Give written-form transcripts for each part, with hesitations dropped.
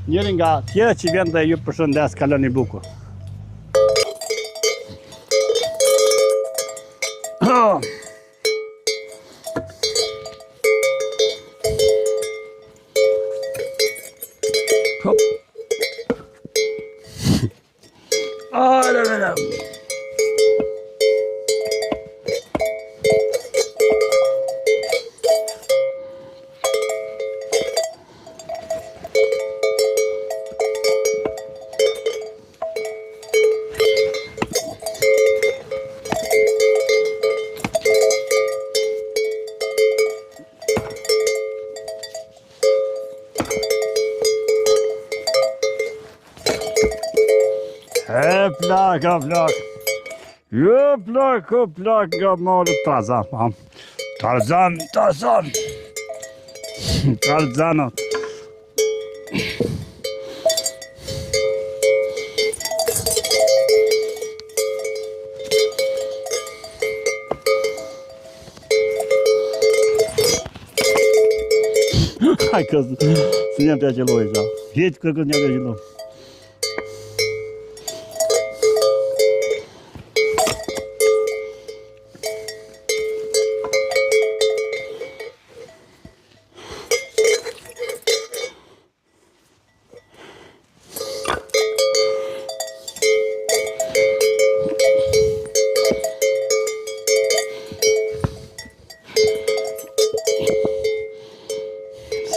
njëri nga tjerë që vjen dhe ju përshëndes, kaloni bukur. Hop. Plak nga malet Tarzan. Tarzan. Tarzanot. Hai că să ne-am pe acelo deja. Hieci, cred că ne-am pe acelo.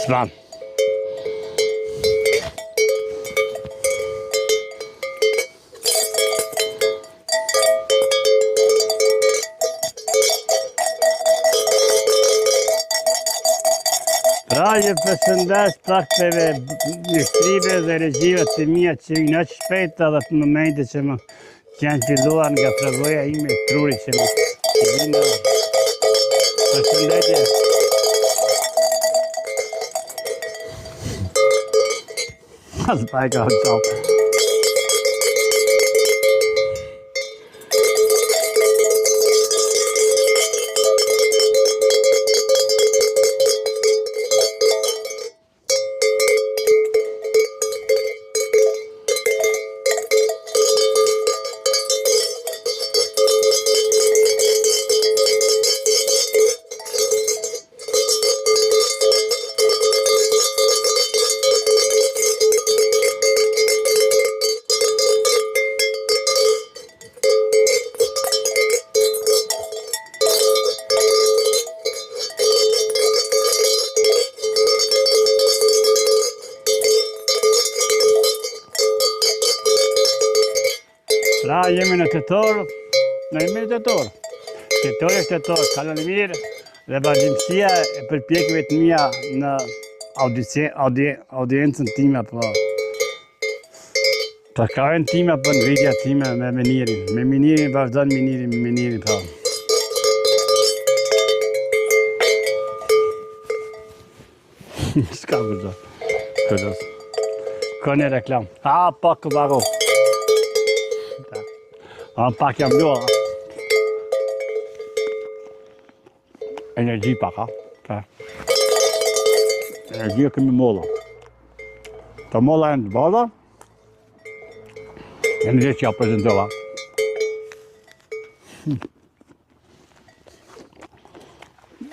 Svan. Pra ju përshëndes prakteve ministrive dhe regjive të mia që në shpejta dhe të momente që më kanë filluar nga tregoja ime e trurit që më vinë. Përshëndetje. As baj ka qau. Pra jemi në tetor, tetori është tetor, kaloni mirë dhe vazhdimësia e përpjekjeve të mia në audiencën time apo takaren time apo në videja time me minirin, vazhdon minirin pra. S'ka vërdo. Ka një reklam. Pak këbaro. Pak jam jo. Energji pak, ha? Energjia kemi molla. Të molla janë të bada. Energjia që ja prezentova.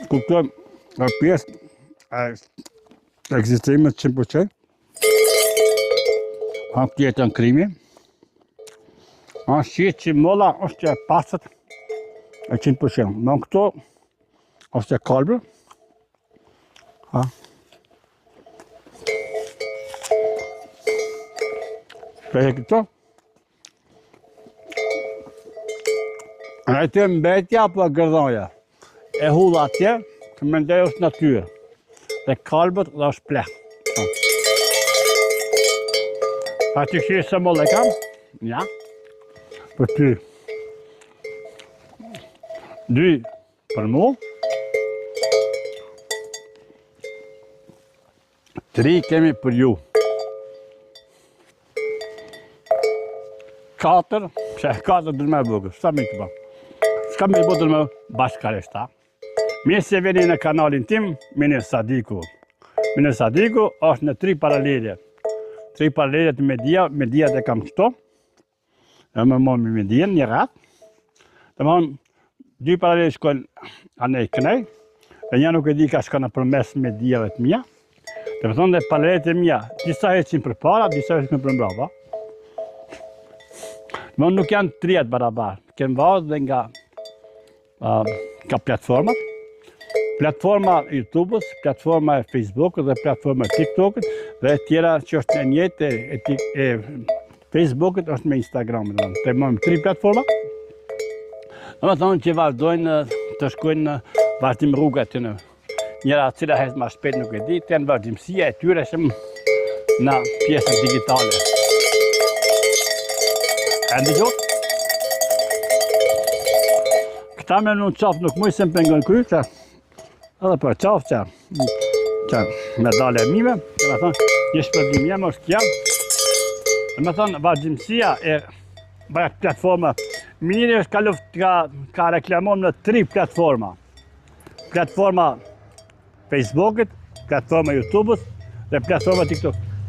Kuptojmë pjesë e ekzistimit 100%. Hanë tjetën krimi. Shqit që molla është e pasët e 100%. Në këto është e kalbër. Për këto. E të mbetja apo gërdoja. E hulla atje, të mendoj është natyrë. Dhe kalbët dhe është pleh. A të këshirë se molla e kam? Ja. Për ty. 2 për mu. 3 kemi për ju. 4, që 4 dërme e bëgë, s'ka me këpa. S'ka me bëgë dërme bashkarisht, ha. Mirë se veni në kanalin tim, Minir Sadiku. Minir Sadiku është në 3 paralelje. 3 paralelet të mediat e kam këto. E më më median, një ratë. Të më 2 paralelet shkojnë anë e kënej, e një nuk e di ka shkojnë përmes mediave të mija. Të më thonë dhe paralelet e mija, disa heqin për para, disa heqin për mbrapa. Më nuk janë triat barabar, kemë vazë dhe nga platformat. Platforma YouTube-ës, platforma e Facebook-ës dhe platforma e TikTok-ët dhe tjera që është në njëtë e Facebook-ët është me Instagram-ët. Të mëjmë 3 platforma. Në më thonë që vazhdojnë të shkojnë në vazhdim rruga të në njëra cila hes ma shpet nuk e di, të janë vazhdimësia e tyre shumë në pjesën digitale. E ndëgjot? Këta me në qafë nuk mujë se më pengon kry, që edhe për qafë që me dale e mime, që me thonë, një shpërdim jemë është kja. Dhe me thonë, vazhdimësia e platforma mirë është ka reklamon në 3 platforma. Platforma Facebook-it, platforma YouTube-ës dhe platforma TikTok.